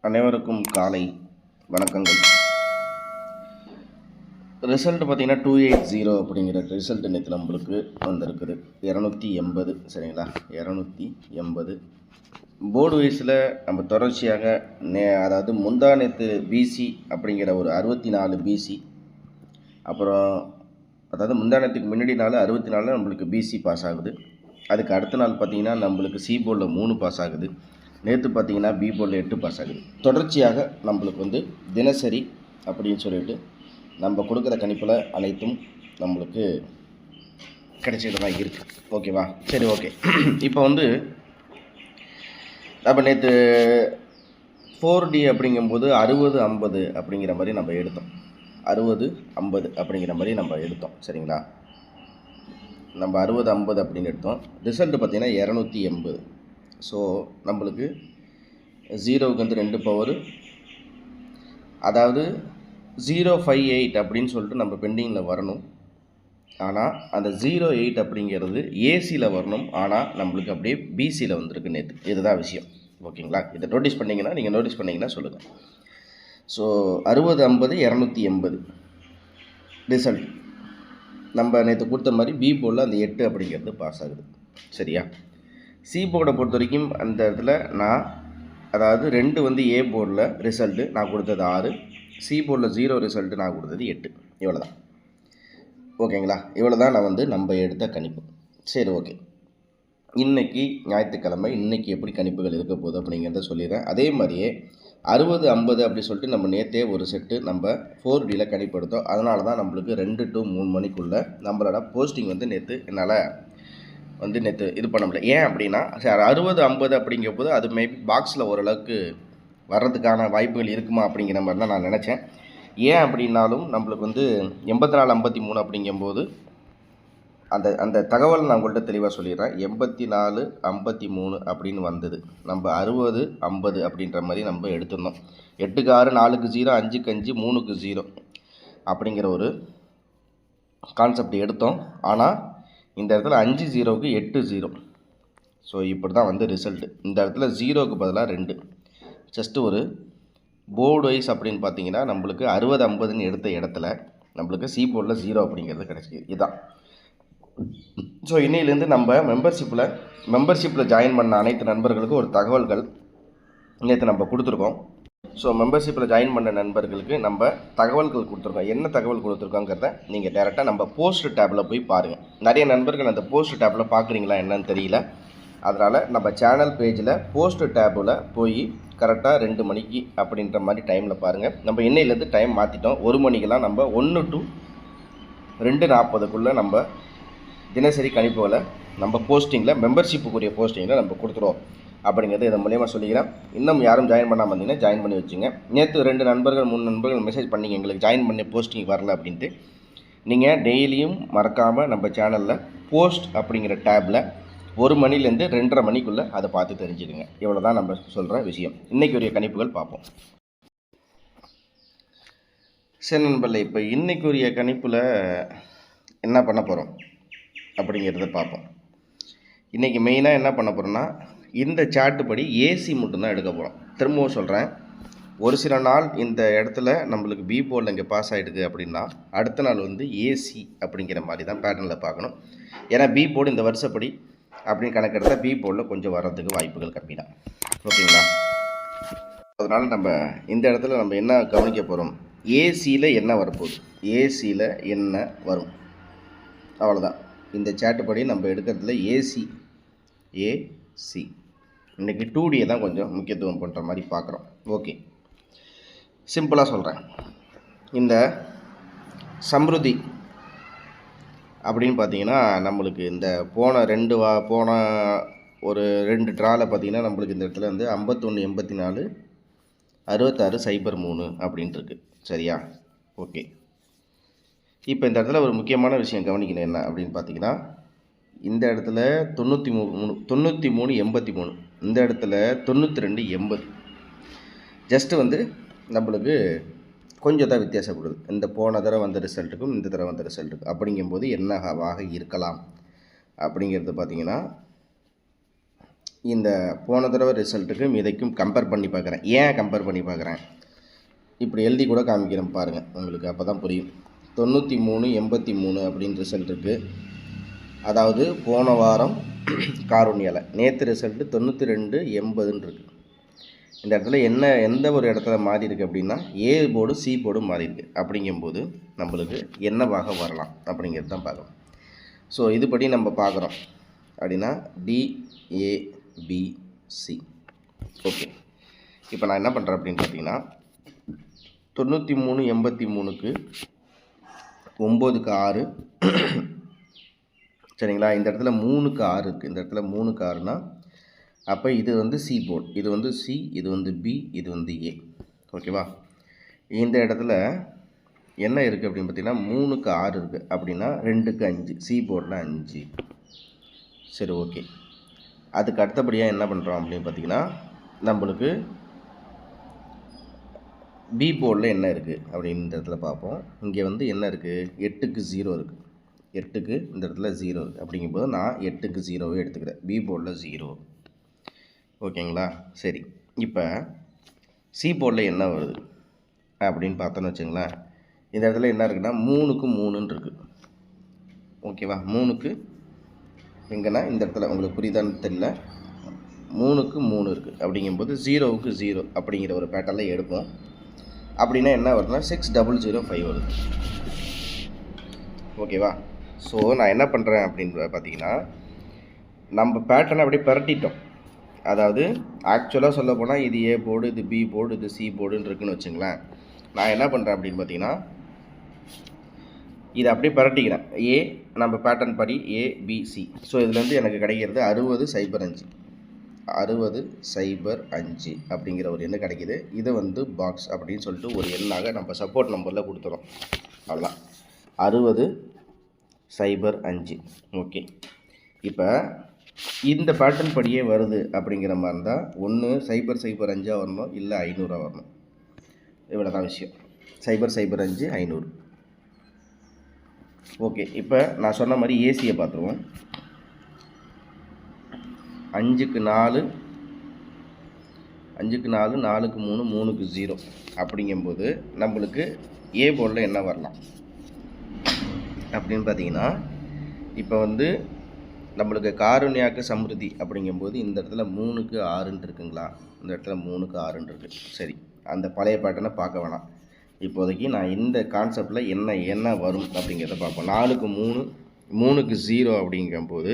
அனைவருக்கும் காலை வணக்கங்கள். ரிசல்ட் பார்த்திங்கன்னா 280 அப்படிங்கிற ரிசல்ட் நேற்று நம்மளுக்கு வந்திருக்குது. 280 சரிங்களா, 280 போர்டு வைஸில் நம்ம தொடர்ச்சியாக அதாவது முந்தா நேற்று பிசி அப்படிங்கிற ஒரு 64 பிசி, அப்புறம் அதாவது முந்தா நேற்றுக்கு முன்னாடி நாள் 64 நம்மளுக்கு பிசி பாஸ் ஆகுது. அதுக்கு அடுத்த நாள் பார்த்திங்கன்னா நம்மளுக்கு சி போர்டில் 3 பாஸ் ஆகுது. நேற்று பார்த்திங்கன்னா பி போர்டில் 8 பாஸ் ஆகுது. தொடர்ச்சியாக நம்மளுக்கு தினசரி அப்படின்னு சொல்லிட்டு நம்ம கொடுக்குற கணிப்பில் அனைத்தும் நம்மளுக்கு கிடைச்சிட்டு தான் இருக்குது. ஓகேவா? சரி, ஓகே. இப்போ நம்ம நேற்று 4D அப்படிங்கும்போது 60-50 அப்படிங்கிற மாதிரி நம்ம எடுத்தோம். 60-50 அப்படிங்கிற மாதிரி நம்ம எடுத்தோம். சரிங்களா, நம்ம 60-50 அப்படின்னு எடுத்தோம். ரிசல்ட்டு பார்த்திங்கன்னா 280. ஸோ நம்மளுக்கு 0க்கு 2 பவர், அதாவது 058 அப்படின்னு சொல்லிட்டு நம்ம பெண்டிங்கில் வரணும். ஆனால் அந்த 08 அப்படிங்கிறது ஏசியில் வரணும். ஆனால் நம்மளுக்கு அப்படியே பிசியில் வந்திருக்கு நேற்று. இதுதான் விஷயம். ஓகேங்களா? இதை நோட்டீஸ் பண்ணிங்கன்னா, நீங்கள் நோட்டீஸ் பண்ணிங்கன்னா சொல்லுங்கள். ஸோ 60-50 280 ரிசல்ட் நம்ம நேற்று கொடுத்த மாதிரி பி போர்டில் அந்த 8 அப்படிங்கிறது பாஸ் ஆகுது. சரியா? சி போர்டை பொறுத்த வரைக்கும் அந்த இடத்துல நான் அதாவது 2 ஏ போர்டில் ரிசல்ட்டு நான் கொடுத்தது 6, சி போர்டில் 0 ரிசல்ட்டு நான் கொடுத்தது 8. இவ்வளோ தான். ஓகேங்களா? இவ்வளோ தான் நான் நம்ம எடுத்த கணிப்பு. சரி, ஓகே. இன்றைக்கி ஞாயிற்றுக்கிழமை, இன்றைக்கி எப்படி கணிப்புகள் இருக்க போகுது அப்படிங்கிறத சொல்லிடுறேன். அதே மாதிரியே 60-50 அப்படி சொல்லிட்டு நம்ம நேற்றே ஒரு செட்டு நம்ம 4Dயில் கணிப்பு எடுத்தோம். அதனால தான் நம்மளுக்கு 2 to 3 மணிக்குள்ளே நம்மளோட போஸ்டிங் நேற்று என்னால் நேற்று இது பண்ண முடியல. ஏன் அப்படின்னா, 60-50 அப்படிங்கிற போது அது மேபி பாக்ஸில் ஓரளவுக்கு வர்றதுக்கான வாய்ப்புகள் இருக்குமா அப்படிங்கிற மாதிரி தான் நான் நினச்சேன். ஏன் அப்படின்னாலும் நம்மளுக்கு 84-53 அப்படிங்கும்போது அந்த அந்த தகவல் நான் உங்கள்கிட்ட தெளிவாக சொல்லிடுறேன். 84-53 அப்படின்னு வந்தது. நம்ம 60-50 அப்படின்ற மாதிரி நம்ம எடுத்திருந்தோம். 8க்கு 6, 4க்கு 0, 5க்கு 5, 3க்கு 0 அப்படிங்கிற ஒரு கான்செப்ட் எடுத்தோம். ஆனால் இந்த இடத்துல 5-0க்கு 8-0. ஸோ இப்படி தான் ரிசல்ட்டு. இந்த இடத்துல 0க்கு பதிலாக 2. ஜஸ்ட்டு ஒரு போர்டு வைஸ் அப்படின்னு பார்த்தீங்கன்னா நம்மளுக்கு 60-50ன்னு எடுத்த இடத்துல நம்மளுக்கு சி போர்டில் 0 அப்படிங்கிறது கிடச்சிது. இதுதான். ஸோ இன்னையிலேருந்து நம்ம மெம்பர்ஷிப்பில் ஜாயின் பண்ண அனைத்து நண்பர்களுக்கும் ஒரு தகவல்கள் நேற்று நம்ம கொடுத்துருக்கோம். ஸோ மெம்பர்ஷிப்பில் ஜாயின் பண்ண நண்பர்களுக்கு நம்ம தகவல்கள் கொடுத்துருக்கோம். என்ன தகவல் கொடுத்துருக்கோங்கிறத நீங்கள் டேரெக்டாக நம்ம போஸ்ட் டேப்பில் போய் பாருங்கள். நிறைய நண்பர்கள் அந்த போஸ்ட் டேப்பில் பார்க்குறீங்களா என்னன்னு தெரியல. அதனால் நம்ம சேனல் பேஜில் போஸ்ட் டேப்பில் போய் கரெக்டாக 2 மணிக்கு அப்படின்ற மாதிரி டைமில் பாருங்கள். நம்ம இன்னையிலேருந்து டைம் மாற்றிட்டோம். 1 மணிக்கெல்லாம் நம்ம 1 to 2:40க்குள்ளே நம்ம தினசரி கணிப்புகளை நம்ம போஸ்டிங்கில் மெம்பர்ஷிப்புக்குரிய போஸ்டிங்கில் நம்ம கொடுத்துருவோம் அப்படிங்கிறது இதன் மூலியமாக சொல்லிக்கிறேன். இன்னும் யாரும் ஜாயின் பண்ணாமல் வந்தீங்கன்னா ஜாயின் பண்ணி வச்சுங்க. நேற்று 2 நண்பர்கள் 3 நண்பர்கள் மெசேஜ் பண்ணிங்க எங்களுக்கு ஜாயின் பண்ணி போஸ்டிங் வரல அப்படின்ட்டு. நீங்கள் டெய்லியும் மறக்காமல் நம்ம சேனலில் போஸ்ட் அப்படிங்கிற டேப்பில் 1 மணிலேருந்து 2:30 மணிக்குள்ளே அதை பார்த்து தெரிஞ்சுடுங்க. இவ்வளோ தான் நம்ம சொல்கிற விஷயம். இன்றைக்குரிய கணிப்புகள் பார்ப்போம். சரி நண்பர்களே, இப்போ இன்றைக்குரிய கணிப்பில் என்ன பண்ண போகிறோம் அப்படிங்கிறத பார்ப்போம். இன்றைக்கி மெயினாக என்ன பண்ண போகிறோன்னா, இந்த சார்ட்டு படி ஏசி மட்டும்தான் எடுக்க போகிறோம். திரும்பவும் சொல்கிறேன், ஒரு சில நாள் இந்த இடத்துல நம்மளுக்கு பி போர்டில் இங்கே பாஸ் ஆகிடுது அப்படின்னா அடுத்த நாள் ஏசி அப்படிங்கிற மாதிரி தான் பேட்டர்னில் பார்க்கணும். ஏன்னா பி போர்டு இந்த வருஷப்படி அப்படின்னு கணக்கெடுத்தால் பி போர்டில் கொஞ்சம் வர்றதுக்கு வாய்ப்புகள் கம்மி தான். ஓகேங்களா? அதனால் நம்ம இந்த இடத்துல நம்ம என்ன கவனிக்க போகிறோம், ஏசியில் என்ன வரப்போகுது, ஏசியில் என்ன வரும், அவ்வளோதான். இந்த சார்ட்டு படி நம்ம எடுக்கிறதுல ஏசி இன்றைக்கி 2Dயை தான் கொஞ்சம் முக்கியத்துவம் பண்ணுற மாதிரி பார்க்குறோம். ஓகே, சிம்பிளாக சொல்கிறேன். இந்த சம்ருதி அப்படின்னு பார்த்தீங்கன்னா நம்மளுக்கு இந்த போன ஒரு 2 ட்ராவில் பார்த்தீங்கன்னா நம்மளுக்கு இந்த இடத்துல 51-84 66-03 அப்படின்ட்டு இருக்குது. சரியா? ஓகே. இப்போ இந்த இடத்துல ஒரு முக்கியமான விஷயம் கவனிக்கணும். என்ன அப்படின்னு பார்த்தீங்கன்னா, இந்த இடத்துல 93-83, இந்த இடத்துல 92-80. ஜஸ்ட்டு நம்மளுக்கு கொஞ்சம் தான் வித்தியாசப்படுது. இந்த போன தடவை வந்த ரிசல்ட்டுக்கும் இந்த தடவை வந்த ரிசல்ட்டுக்கும். அப்படிங்கும்போது என்னவாக இருக்கலாம் அப்படிங்கிறது பார்த்திங்கன்னா, இந்த போன தடவை ரிசல்ட்டுக்கும் இதைக்கும் கம்பேர் பண்ணி பார்க்குறேன். ஏன் கம்பேர் பண்ணி பார்க்குறேன், இப்படி எழுதி கூட காமிக்கிறேன் பாருங்கள், உங்களுக்கு அப்போ தான் புரியும். 93 83 அப்படின்னு ரிசல்ட் இருக்குது. அதாவது போன வாரம் காரூண்யாவில் நேற்று ரிசல்ட்டு 92 80ன்னு இருக்குது. இந்த இடத்துல எந்த ஒரு இடத்துல மாறி இருக்குது அப்படின்னா ஏ போர்டு சி போர்டு மாறி இருக்குது. அப்படிங்கும்போது நம்மளுக்கு என்னவாக வரலாம் அப்படிங்கிறது தான் பார்க்கணும். ஸோ இதுபடி நம்ம பார்க்குறோம் அப்படின்னா DABC. ஓகே, இப்போ நான் என்ன பண்ணுறேன் அப்படின்னு பார்த்தீங்கன்னா 93 83க்கு 9க்கு 6 சரிங்களா. இந்த இடத்துல 3க்கு 6 இருக்குது. இந்த இடத்துல 3க்கு 6னா அப்போ இது வந்து சி போர்டு, இது வந்து சி, இது வந்து பி, இது வந்து ஏ. ஓகேவா. இந்த இடத்துல என்ன இருக்குது அப்படின்னு பார்த்தீங்கன்னா 3க்கு 6 இருக்குது அப்படின்னா 2க்கு 5, சி போர்டில் 5. சரி, ஓகே. அதுக்கு அடுத்தபடியாக என்ன பண்ணுறோம் அப்படின்னு பார்த்தீங்கன்னா நம்மளுக்கு பி போர்டில் என்ன இருக்குது அப்படின்னு இந்த இடத்துல பார்ப்போம். இங்கே வந்து என்ன இருக்குது, 8க்கு 0 இருக்குது. 8க்கு இந்த இடத்துல 0 இருக்குது. அப்படிங்கும்போது நான் 8க்கு 0வே எடுத்துக்கிறேன். பி போர்டில் 0. ஓகேங்களா. சரி, இப்போ சி போர்டில் என்ன வருது அப்படின்னு பார்த்தோன்னு வச்சுங்களேன். இந்த இடத்துல என்ன இருக்குன்னா 3க்கு 3ன்னு இருக்குது. ஓகேவா. 3க்கு எங்கன்னா இந்த இடத்துல உங்களுக்கு புரியுதான்னு தெரியல, 3க்கு 3 இருக்குது. அப்படிங்கும்போது 0க்கு 0 அப்படிங்கிற ஒரு பேட்டர்னில் எடுப்போம். அப்படின்னா என்ன வருதுன்னா 6005 வருது. ஓகேவா. ஸோ நான் என்ன பண்ணுறேன் அப்படின்னு பார்த்தீங்கன்னா நம்ம பேட்டர்னை அப்படியே பரட்டிட்டோம். அதாவது ஆக்சுவலாக சொல்ல போனால் இது ஏ போர்டு, இது பி போர்டு, இது சி போர்டுன்னு இருக்குன்னு வச்சுங்களேன். நான் என்ன பண்ணுறேன் அப்படின்னு பார்த்தீங்கன்னா இதை அப்படியே பரட்டிக்கிறேன். ஏ நம்ம பேட்டர்ன் படி ஏபிசி. ஸோ இதுலேருந்து எனக்கு கிடைக்கிறது 6005 6005 அப்படிங்கிற ஒரு எண்ணு கிடைக்கிது. இது வந்து பாக்ஸ் அப்படின்னு சொல்லிட்டு ஒரு எண்ணாக நம்ம சப்போர்ட் நம்பரில் கொடுத்துறோம். அவ்வளோதான், 6005. ஓகே, இப்போ இந்த பேட்டர்ன் படியே வருது அப்படிங்கிற மாதிரி இருந்தால் 1005 வரணும், இல்லை 500 வரணும். இவ்வளோ தான் விஷயம். 005 500. ஓகே, இப்போ நான் சொன்ன மாதிரி ஏசியை பார்த்துருவோம். 5க்கு 4 5க்கு 4 4க்கு 3 3க்கு 0 அப்படிங்கும்போது நம்மளுக்கு ஏ போர்டில் என்ன வரலாம் அப்படின்னு பார்த்தீங்கன்னா இப்போ வந்து நம்மளுக்கு காருண்யாக்கு சம்ருதி அப்படிங்கும்போது இந்த இடத்துல 3க்கு 6ன்னு இருக்குங்களா, இந்த இடத்துல 3க்கு 6ன்னு இருக்குது. சரி, அந்த பழைய பேட்டர்னை பார்க்க வேணாம். இப்போதைக்கு நான் இந்த கான்செப்டில் என்ன வரும் அப்படிங்கிறத பார்ப்போம். 4க்கு 3 3க்கு 0 அப்படிங்கும்போது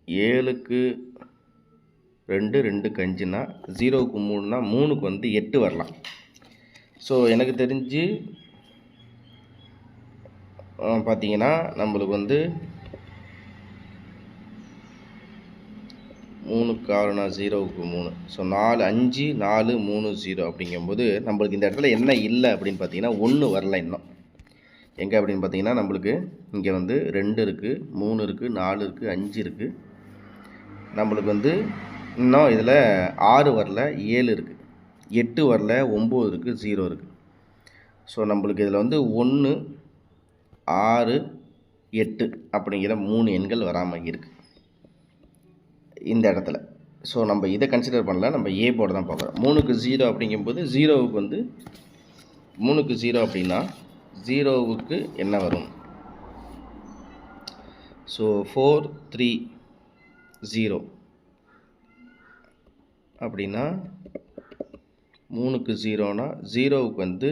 7க்கு 2 2க்கு 5னா 0க்கு 3னா 3க்கு வந்து 8 வரலாம். ஸோ எனக்கு தெரிஞ்சு பார்த்தீங்கன்னா நம்மளுக்கு வந்து 3க்கு 6னா 0க்கு 3. ஸோ 4 5 4 3 0 அப்படிங்கும்போது நம்மளுக்கு இந்த இடத்துல என்ன இல்லை அப்படின்னு பார்த்தீங்கன்னா 1 வரல இன்னும். எங்கே அப்படின்னு பார்த்தீங்கன்னா நம்மளுக்கு இங்கே வந்து 2 இருக்குது, 3 இருக்குது, 4 இருக்குது, 5 இருக்குது. நம்மளுக்கு வந்து இன்னும் இதில் 6 வரல, 7 இருக்குது, 8 வரல, 9 இருக்குது, 0 இருக்குது. ஸோ நம்மளுக்கு இதில் வந்து 1 6 8 அப்படிங்கிற 3 எண்கள் வராமல் இருக்குது இந்த இடத்துல. ஸோ நம்ம இதை கன்சிடர் பண்ணல, நம்ம ஏ போர்டு தான் பார்க்குறோம். 3க்கு 0 அப்படிங்கும்போது 0வுக்கு வந்து 3க்கு 0 அப்படின்னா 0வுக்கு என்ன வரும், ஸோ 4 3 0 அப்படின்னா 3க்கு 0னா 0வுக்கு வந்து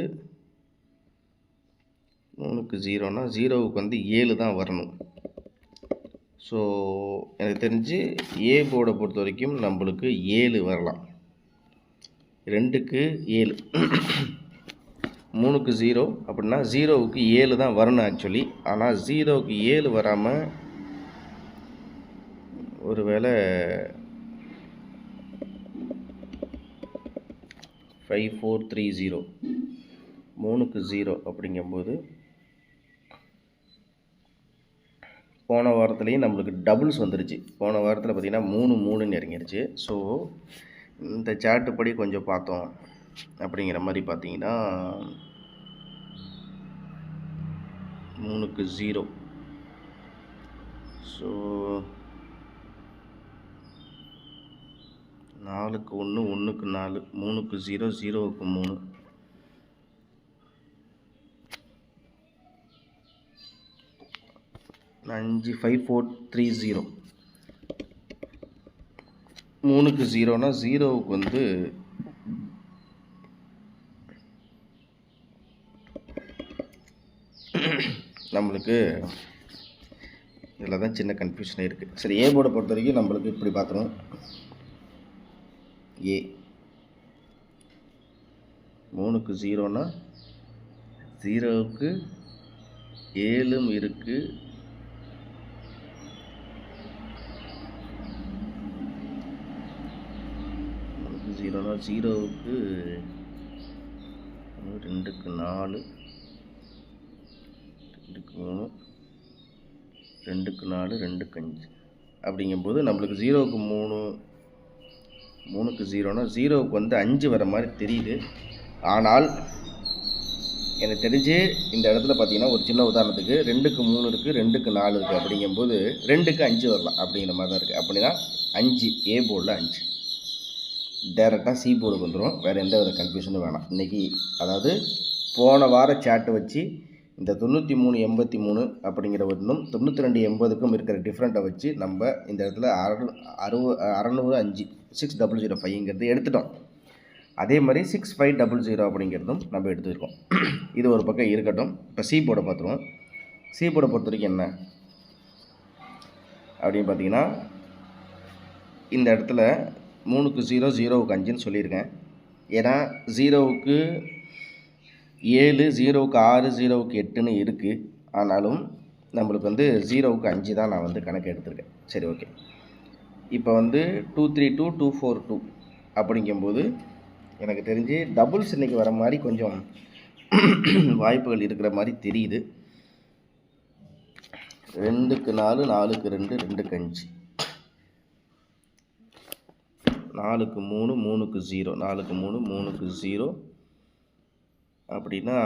3க்கு 0னா 0வுக்கு வந்து 7 தான் வரணும். ஸோ எனக்கு தெரிஞ்சு ஏ போர்டை பொறுத்த வரைக்கும் நம்மளுக்கு 7 வரலாம். 2க்கு 7 3க்கு 0 அப்படின்னா 0வுக்கு 7 தான் வரணும் ஆக்சுவலி. ஆனால் 0வுக்கு 7 வராமல் ஒருவேளை 5430 3க்கு 0 அப்படிங்கும்போது போன வாரத்துலேயும் நம்மளுக்கு டபுள்ஸ் வந்துருச்சு. போன வாரத்தில் பார்த்திங்கன்னா 3 3ன்னு இறங்கிருச்சு. ஸோ இந்த சார்ட்டு படி கொஞ்சம் பார்த்தோம் அப்படிங்கிற மாதிரி பார்த்தீங்கன்னா 3க்கு 0. ஸோ 4க்கு 1, 1க்கு 4, 3க்கு 0, 0க்கு 3. அஞ்சு 5 4 3 0. 3க்கு 0னா 0க்கு வந்து நம்மளுக்கு இதில் தான் சின்ன கன்ஃபியூஷன் இருக்குது. சரி, ஏ போர்டை பொறுத்த வரைக்கும் நம்மளுக்கு இப்படி பார்த்துருவோம். ஏ 3க்கு 0னா 0க்கு 7 இருக்குது. ஜீரோனா 0க்கு 2க்கு 4, 2க்கு 3, 2க்கு 4, 2க்கு 5 அப்படிங்கும்போது நம்மளுக்கு 0க்கு 3, 3க்கு 0னா 0க்கு வந்து 5 வர மாதிரி தெரியுது. ஆனால் எனக்கு தெரிஞ்சு இந்த இடத்துல பார்த்தீங்கன்னா ஒரு சின்ன உதாரணத்துக்கு 2க்கு 3 இருக்குது, 2க்கு 4 இருக்குது அப்படிங்கும்போது 2க்கு 5 வரலாம் அப்படிங்கிற மாதிரி தான் இருக்குது. அப்படின்னா 5 ஏ போர்டில் 5 டேரெக்டாக சி போர்டுக்கு வந்துடும். வேறு எந்த வித கன்ஃபியூஷனும் வேணாம். இன்றைக்கி அதாவது போன வார சேட்டை வச்சு இந்த 9383 அப்படிங்கிற ஒன்றும் 9280க்கும் இருக்கிற டிஃப்ரெண்ட்டை வச்சு நம்ம இந்த இடத்துல 605 6005ங்கிறது எடுத்துட்டோம். அதே மாதிரி 6500 அப்படிங்கிறதும் நம்ம எடுத்துருக்கோம். இது ஒரு பக்கம் இருக்கட்டும். இப்போ சி போர்டை பார்த்துருவோம். சி போர்டை பொறுத்த வரைக்கும் என்ன அப்படின்னு பார்த்தீங்கன்னா, இந்த இடத்துல 3க்கு 0, 0க்கு 5ன்னு சொல்லியிருக்கேன். ஏன்னா 0க்கு 7, 0க்கு 6, 0க்கு 8ன்னு இருக்குது. ஆனாலும் நம்மளுக்கு வந்து 0க்கு 5 தான் நான் வந்து கணக்கு எடுத்திருக்கேன். சரி, ஓகே. இப்போ வந்து 232, 242 அப்படிங்கும்போது எனக்கு தெரிஞ்சு டபுள்ஸ் இன்றைக்கி வர மாதிரி கொஞ்சம் வாய்ப்புகள் இருக்கிற மாதிரி தெரியுது. 2க்கு 4, 4க்கு 2, 2க்கு 5, 4க்கு 3, 3க்கு 0, 4க்கு 3, 3க்கு 0 அப்படின்னா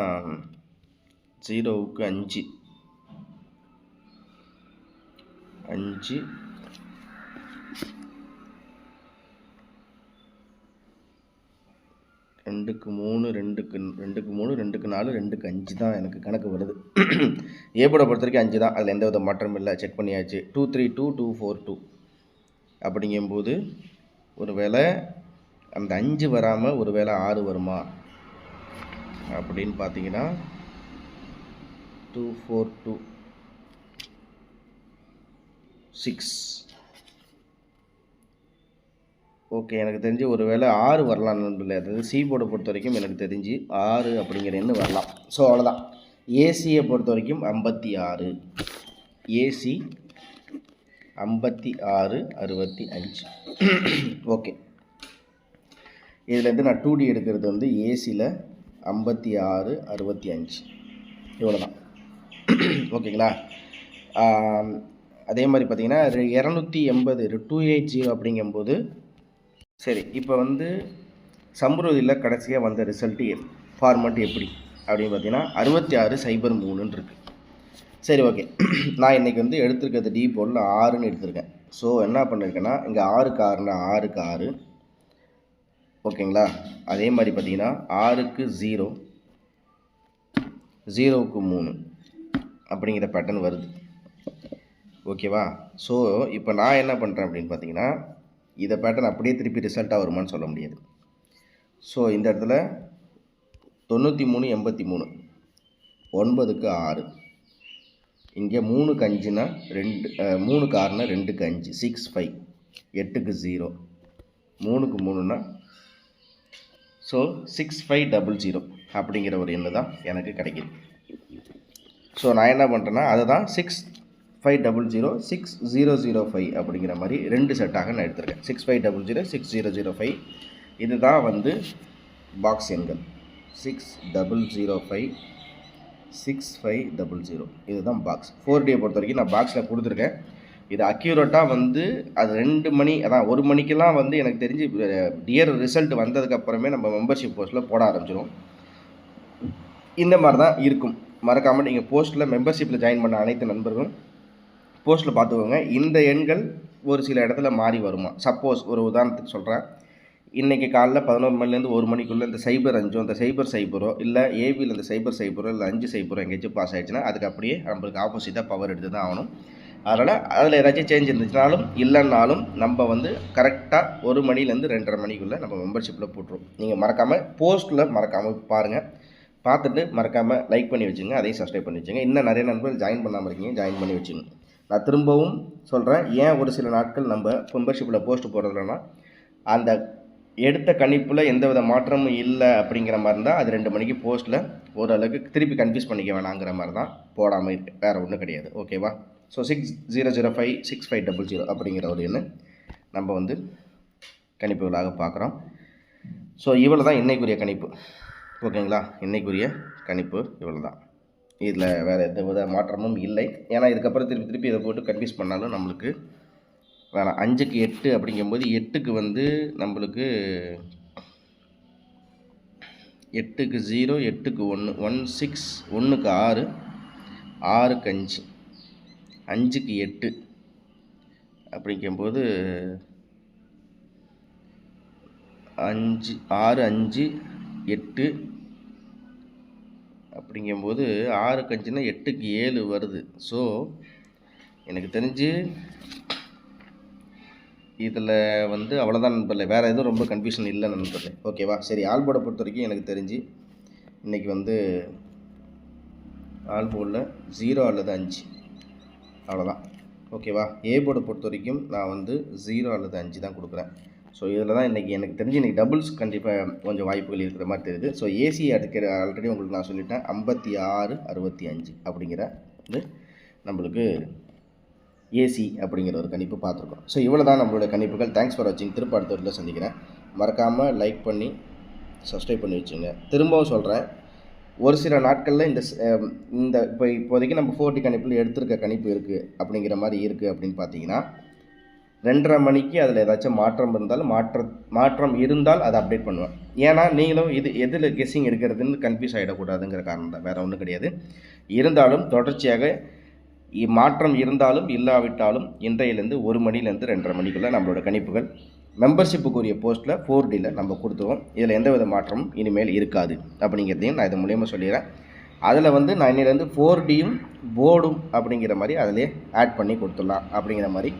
0க்கு 5, 5 2க்கு 3, 2க்கு 3, 2க்கு 4, 2க்கு 5 தான் எனக்கு கணக்கு வருது. ஏ போர்டை பொறுத்த வரைக்கும் 5 தான். அதில் எந்த வித மாற்றமும் இல்லை. செக் பண்ணியாச்சு. 232, 242 அப்படிங்கும்போது ஒரு வேளை அந்த 5 வராமல் ஒரு வேளை 6 வருமா அப்படின்னு பார்த்தீங்கன்னா 242 6. ஓகே, எனக்கு தெரிஞ்சு ஒரு வேளை 6 வரலாம் நண்பர்களே. அதாவது சி போர்டை பொறுத்த வரைக்கும் எனக்கு தெரிஞ்சு 6 அப்படிங்கிற எண்ணு வரலாம். ஸோ அவ்வளோதான். ஏசியை பொறுத்த வரைக்கும் 56, ஏசி 56 65. ஓகே, இதுலேருந்து நான் 2D எடுக்கிறது வந்து ஏசியில் 56 65 இவ்வளோ தான். ஓகேங்களா? அதே மாதிரி பார்த்தீங்கன்னா 280 280 அப்படிங்கும்போது சரி, இப்போ வந்து சம்ருதியில் கடைசியாக வந்த ரிசல்ட்டு ஃபார்மேட் எப்படி அப்படின்னு பார்த்தீங்கன்னா 6603 இருக்குது. சரி, ஓகே. நான் இன்றைக்கி வந்து எடுத்துருக்கிறது டி போர்டில் 6ன்னு எடுத்திருக்கேன். ஸோ என்ன பண்ணியிருக்கேன்னா இங்கே 6க்கு 6னா 6க்கு 6. ஓகேங்களா? அதே மாதிரி பார்த்தீங்கன்னா 6க்கு 0, 0க்கு 3 அப்படிங்கிற பேட்டர்ன் வருது. ஓகேவா? ஸோ இப்போ நான் என்ன பண்ணுறேன் அப்படின்னு பார்த்தீங்கன்னா இதை பேட்டர்ன் அப்படியே திருப்பி ரிசல்ட்டாக வருமானு சொல்ல முடியாது. ஸோ இந்த இடத்துல 9383 9க்கு 6, இங்கே 3க்கு 5னா 2, 3க்கு 6னா 2க்கு 5, 65, 8க்கு 0, 3க்கு 3னா ஸோ 6500 அப்படிங்கிற ஒரு எண்ணு தான் எனக்கு கிடைக்கிது. ஸோ நான் என்ன பண்ணுறேன்னா அதை தான் 6500 6005 அப்படிங்கிற மாதிரி 2 செட்டாக நான் எடுத்துருக்கேன். 6500 6005 இது தான் வந்து பாக்ஸ் எண்கள். 6005 6500 இதுதான் பாக்ஸ். 4D பொறுத்த வரைக்கும் நான் பாக்ஸில் கொடுத்துருக்கேன். இது அக்யூரேட்டாக வந்து அது 2 மணி அதான் 1 மணிக்கெல்லாம் வந்து எனக்கு தெரிஞ்சு டியர் ரிசல்ட் வந்ததுக்கப்புறமே நம்ம மெம்பர்ஷிப் போஸ்ட்டில் போட ஆரம்பிச்சிடும். இந்த மாதிரி தான் இருக்கும். மறக்காமல் நீங்கள் போஸ்ட்டில் மெம்பர்ஷிப்பில் ஜாயின் பண்ண அனைத்து நண்பர்களும் போஸ்ட்டில் பார்த்துக்கோங்க. இந்த எண்கள் ஒரு சில இடத்துல மாறி வருமா. சப்போஸ் ஒரு உதாரணத்துக்கு சொல்கிறேன், இன்றைக்கி காலைல 11 மணிலேருந்து 1 மணிக்குள்ளே இந்த சைபர் 5 இந்த சைபர் சைபரோ இல்லை ஏபியில் இந்த சைபர் சைபரோ இல்லை 5 சைபரோ எங்கேயாச்சும் பாஸ் ஆகிடுச்சுன்னா அதுக்கு அப்படியே நம்மளுக்கு ஆப்போசிட்டாக பவர் எடுத்து தான் ஆகணும். அதனால் அதில் ஏதாச்சும் சேஞ்ச் இருந்துச்சுனாலும் இல்லைன்னாலும் நம்ம வந்து கரெக்டாக 1 மணிலேருந்து 2:30 மணிக்குள்ளே நம்ம மெம்பர்ஷிப்பில் போட்டுருவோம். நீங்கள் மறக்காமல் போஸ்ட்டில் மறக்காமல் பாருங்கள், பார்த்துட்டு மறக்காமல் லைக் பண்ணி வச்சுங்க, அதையும் சப்ஸ்கிரைப் பண்ணி வச்சுங்க. இன்னும் நிறைய நண்பர்கள் ஜாயின் பண்ணாமல் இருக்கீங்க, ஜாயின் பண்ணி வச்சுங்க. நான் திரும்பவும் சொல்கிறேன், ஏன் ஒரு சில நாட்கள் நம்ம மெம்பர்ஷிப்பில் போஸ்ட் போடுறதுலன்னா அந்த எடுத்த கணிப்பில் எந்த வித மாற்றமும் இல்லை அப்படிங்கிற மாதிரி இருந்தால் அது 2 மணிக்கு போஸ்ட்டில் ஓரளவுக்கு திருப்பி கன்ஃபியூஸ் பண்ணிக்க வேணாங்கிற மாதிரி தான் போடாமல் இருக்குது, வேறு ஒன்றும் கிடையாது. ஓகேவா? ஸோ 60056500 அப்படிங்கிற ஒரு எண்ணு நம்ம வந்து கணிப்புகளாக பார்க்குறோம். ஸோ இவ்வளோ தான் இன்னைக்குரிய கணிப்பு. ஓகேங்களா? இன்னைக்குரிய கணிப்பு இவ்வளோ தான். இதில் வேறு எந்த வித மாற்றமும் இல்லை. ஏன்னா இதுக்கப்புறம் திருப்பி இதை போட்டு கன்ஃபியூஸ் பண்ணாலும் நம்மளுக்கு வேணாம். 5க்கு 8 அப்படிங்கும்போது 8க்கு வந்து நம்மளுக்கு 8க்கு 0, 8க்கு 1, 1 6, 1க்கு 6, 6க்கு 5, 5க்கு 8 அப்படிங்கும்போது 5 6 5 8 அப்படிங்கும்போது 6க்கு 5னா 8க்கு 7 வருது. ஸோ எனக்கு தெரிஞ்சு இதில் வந்து அவ்வளோதான் நண்பர்களே, வேறு எதுவும் ரொம்ப கன்ஃபியூஷன் இல்லை நண்பர்களே. ஓகேவா? சரி, ஆல்போர்டை பொறுத்த வரைக்கும் எனக்கு தெரிஞ்சு இன்றைக்கி வந்து ஆல்போர்டில் 0 அல்லது 5 அவ்வளோதான். ஓகேவா? ஏ போர்டை பொறுத்த வரைக்கும் நான் வந்து 0 அல்லது 5 தான் கொடுக்குறேன். ஸோ இதில் தான் இன்றைக்கி எனக்கு தெரிஞ்சு இன்றைக்கி டபுள்ஸ் கண்டிப்பாக கொஞ்சம் வாய்ப்புகள் இருக்கிற மாதிரி தெரியுது. ஸோ ஏசி அடுக்கிற ஆல்ரெடி உங்களுக்கு நான் சொல்லிட்டேன் 56 65 அப்படிங்கிற வந்து நம்மளுக்கு ஏசி அப்படிங்கிற ஒரு கணிப்பு பார்த்துருக்கோம். ஸோ இவ்வளோ தான் நம்மளோட கணிப்புகள். தேங்க்ஸ் ஃபார் வாட்சிங். திரும்ப அடுத்த வீடியோவில் சந்திக்கிறேன். மறக்காமல் லைக் பண்ணி சப்ஸ்கிரைப் பண்ணி வச்சுங்க. திரும்பவும் சொல்கிறேன், ஒரு சில நாட்களில் இந்த இப்போதைக்கு நம்ம 4D கணிப்பில் எடுத்திருக்க கணிப்பு இருக்குது அப்படிங்கிற மாதிரி இருக்குது அப்படின்னு பார்த்தீங்கன்னா 2:30 மணிக்கு அதில் ஏதாச்சும் மாற்றம் இருந்தாலும் மாற்றம் இருந்தால் அதை அப்டேட் பண்ணுவேன். ஏன்னா நீங்களும் இது எதில் கெஸ்ஸிங் எடுக்கிறதுன்னு கன்ஃபியூஸ் ஆகிடக்கூடாதுங்கிற காரணம் தான், வேறு ஒன்றும் கிடையாது. இருந்தாலும் தொடர்ச்சியாக மாற்றம் இருந்தாலும் இல்லாவிட்டாலும் இன்றையிலேருந்து 1 மணிலேருந்து 2:30 மணிக்குள்ளே நம்மளோட கணிப்புகள் மெம்பர்ஷிப்புக்குரிய போஸ்ட்டில் 4Dயில் நம்ம கொடுத்துருவோம். இதில் எந்த வித மாற்றமும் இனிமேல் இருக்காது அப்படிங்கிறதையும் நான் இது மூலியமாக சொல்லிடுறேன். அதில் வந்து நான் இன்னிலேருந்து 4Dயும் போர்டும் அப்படிங்கிற மாதிரி அதிலே ஆட் பண்ணி கொடுத்துடலாம் அப்படிங்கிற மாதிரி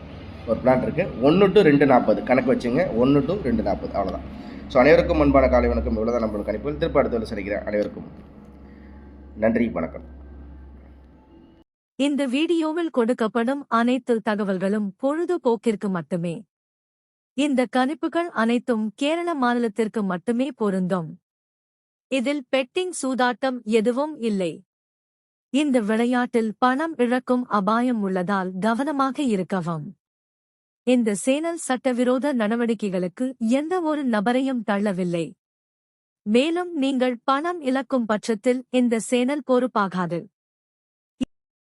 ஒரு பிளான் இருக்குது. 1 to 2:40 கணக்கு வச்சுங்க. 1 to 2:40 அவ்வளோதான். ஸோ அனைவருக்கும் முன்பான காலை வணக்கம். இவ்வளோதான் நம்மளோட கணிப்புகள். திருப்ப அடுத்த சந்திக்கிறேன். அனைவருக்கும் நன்றி, வணக்கம். இந்த வீடியோவில் கொடுக்கப்படும் அனைத்து தகவல்களும் பொழுதுபோக்கிற்கு மட்டுமே. இந்த கணிப்புகள் அனைத்தும் கேரள மாநிலத்திற்கு மட்டுமே பொருந்தும். இதில் பெட்டிங் சூதாட்டம் எதுவும் இல்லை. இந்த விளையாட்டில் பணம் இழக்கும் அபாயம் உள்ளதால் கவனமாக இருக்கவும். இந்த சேனல் சட்டவிரோத நடவடிக்கைகளுக்கு எந்த ஒரு நபரையும் தள்ளவில்லை. மேலும் நீங்கள் பணம் இழக்கும் பட்சத்தில் இந்த சேனல் பொறுப்பாகாது.